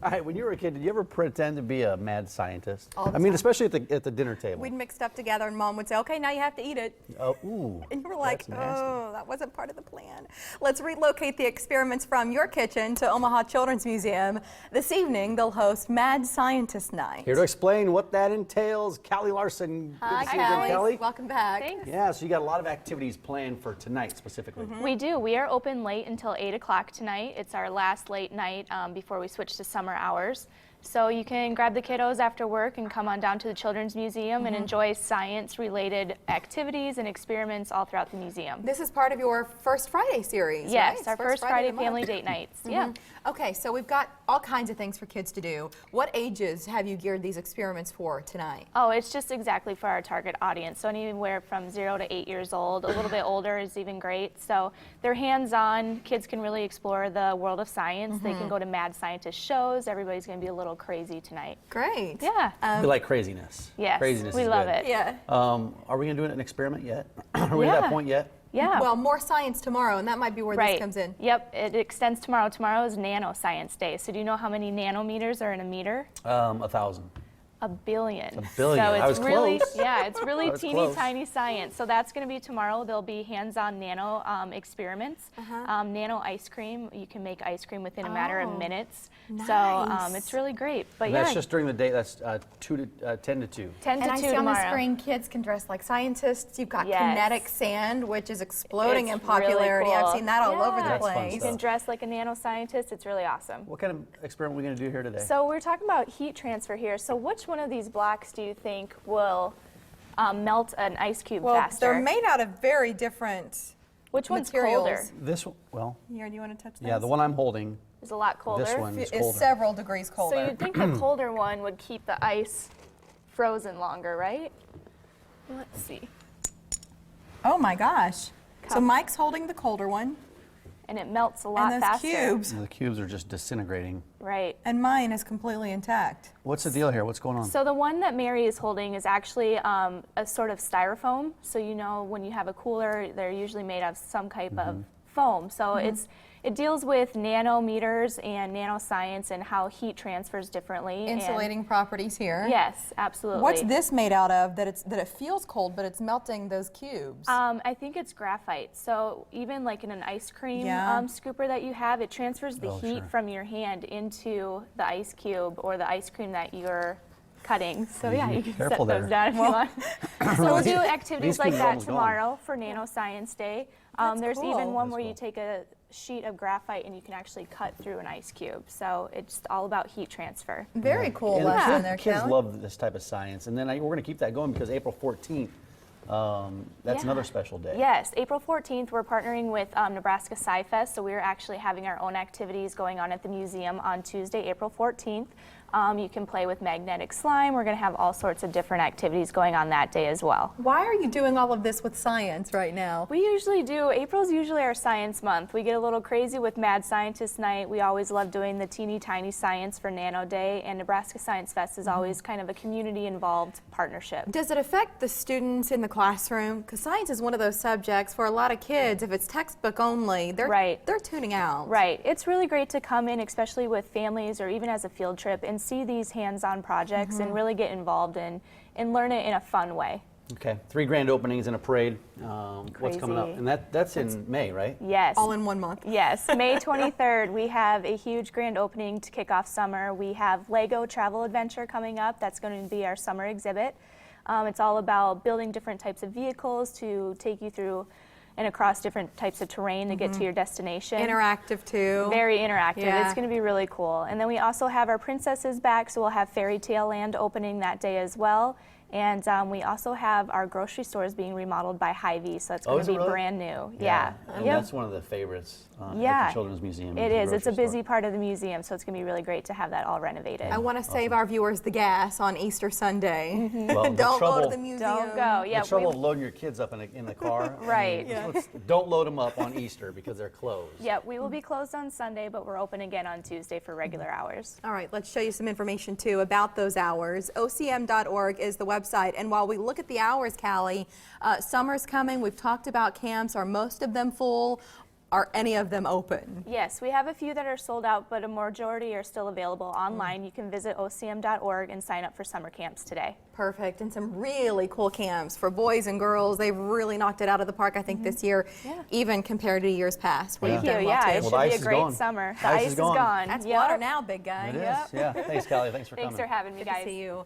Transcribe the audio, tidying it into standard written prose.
All right, when you were a kid, did you ever pretend to be a mad scientist? All the I mean, time. especially at the dinner table. We'd mix stuff together and Mom would say, okay, now you have to eat it. Oh, ooh. And you were like, that's nasty. oh, that wasn't part of the plan. Let's relocate the experiments from your kitchen to Omaha Children's Museum. This evening, they'll host Mad Scientist Night. Here to explain what that entails, Callie Larson. Good Hi, to see you again, Callie. Welcome back. Thanks. Yeah, so you got a lot of activities planned for tonight specifically. We do. We are open late until 8 o'clock tonight. It's our last late night before we switch to summer hours. So you can grab the kiddos after work and come on down to the Children's Museum and enjoy science-related activities and experiments all throughout the museum. This is part of your First Friday series, Yes, right? our It's first Friday of the family month. date nights. Yeah. Okay, so we've got all kinds of things for kids to do. What ages have you geared these experiments for tonight? Oh, it's just exactly for our target audience. So anywhere from 0 to 8 years old. A little bit older is even great. So they're hands-on. Kids can really explore the world of science. They can go to mad scientist shows. Everybody's going to be a little crazy tonight. Great. Yeah. We like craziness. Yes, Craziness we is love good. it. Yeah. Are we going to do an experiment yet? Are we at that Yeah. point yet? Yeah. Well, more science tomorrow, and that might be where this comes in. Yep, it extends tomorrow. Tomorrow is Nanoscience Day. So do you know how many nanometers are in a meter? 1,000. A billion. A billion. So it's I was really, close. yeah, it's really I was teeny close. tiny science. So that's going to be tomorrow. There'll be hands-on nano experiments. Nano ice cream. You can make ice cream within a matter of minutes. So nice. it's really great. But And that's yeah, just during the day. That's 10 to 2. 10 And to I 2 see on the tomorrow. screen kids can dress like scientists. You've got Yes. kinetic sand, which is exploding It's in popularity. really cool. I've seen that all over the Yeah. That's fun place. You stuff. can dress like a nanoscientist. It's really awesome. What kind of experiment are we going to do here today? So we're talking about heat transfer here. So which one of these blocks do you think will melt an ice cube Well, faster? they're made out of very different Which one's materials. colder? This one, well, Here, do you want to touch this? yeah, the one I'm holding, It's a lot colder. this one is is colder. several degrees colder. So you'd think the colder one would keep the ice frozen longer, right? Let's see. Oh my gosh. So Cup. Mike's holding the colder one, And it melts a lot and those faster. cubes, The cubes are just disintegrating. Right. and mine is completely intact. What's the deal here? What's going on? So the one that Mary is holding is actually a sort of styrofoam. So you know when you have a cooler, they're usually made of some type of foam. So it deals with nanometers and nanoscience and how heat transfers differently. and- Insulating properties here. Yes, absolutely. What's this made out of that it feels cold, but it's melting those cubes? I think it's graphite. So even like in an ice cream Yeah. scooper that you have, it transfers the Oh, heat sure. from your hand into the ice cube or the ice cream that you're cutting. So yeah, you can Careful set those there. down if you want. So we'll do these activities like cubes are that almost gone. tomorrow for Nanoscience Day. That's There's cool. even one That's where you cool. take a sheet of graphite and you can actually cut through an ice cube. So it's all about heat transfer. Very cool And lesson the there, kids Kelly. love this type of science. And then we're going to keep that going because April 14th, that's Yeah. another special day. Yes, April 14th, we're partnering with Nebraska Sci-Fest, so we're actually having our own activities going on at the museum on Tuesday, April 14th. You can play with magnetic slime. We're going to have all sorts of different activities going on that day as well. Why are you doing all of this with science right now? We usually do, April's usually our science month. We get a little crazy with Mad Scientist Night. We always love doing the teeny tiny science for Nano Day, and Nebraska Science Fest is always kind of a community involved partnership. Does it affect the students in the classroom? Because science is one of those subjects for a lot of kids, if it's textbook only, they're tuning out. Right. It's really great to come in, especially with families or even as a field trip, and see these hands-on projects and really get involved and learn it in a fun way. Okay, 3 grand openings and a parade. What's coming up? Crazy. And that's in May, right? Yes. All in 1 month. Yes, May 23rd, we have a huge grand opening to kick off summer. We have Lego Travel Adventure coming up. That's going to be our summer exhibit. It's all about building different types of vehicles to take you through and across different types of terrain to get to your destination. Interactive too. Very interactive. Yeah. It's going to be really cool. And then we also have our princesses back, so we'll have Fairy Tale Land opening that day as well. And we also have our grocery stores being remodeled by Hy-Vee, so it's going is to it be really? brand new. Yeah. And Yep. that's one of the favorites at Yeah. the Children's Museum. It the is. It's a grocery busy store. part of the museum, so it's going to be really great to have that all renovated. I want to save our viewers the gas on Easter Sunday. Well, the Don't go to trouble- the museum. Don't go. Yeah. The trouble of loading your kids up in the car. Right. Don't load them up on Easter because they're closed. Yeah, we will be closed on Sunday, but we're open again on Tuesday for regular hours. All right, let's show you some information too about those hours. OCM.org is the website, and while we look at the hours, Callie, summer's coming. We've talked about camps. Are most of them full? Are any of them open? Yes, we have a few that are sold out, but a majority are still available online. You can visit ocm.org and sign up for summer camps today. Perfect, and some really cool camps for boys and girls. They've really knocked it out of the park, I think, this year, even compared to years past. Where Thank you've you. done well, Yeah, too. it Well, should the be ice a is great gone. summer. The Ice ice is is gone. gone. That's Yep. water now, big guy. It is. Yep. Yeah. Thanks, Callie. Thanks for Thanks coming. for having me, guys. Good to see you.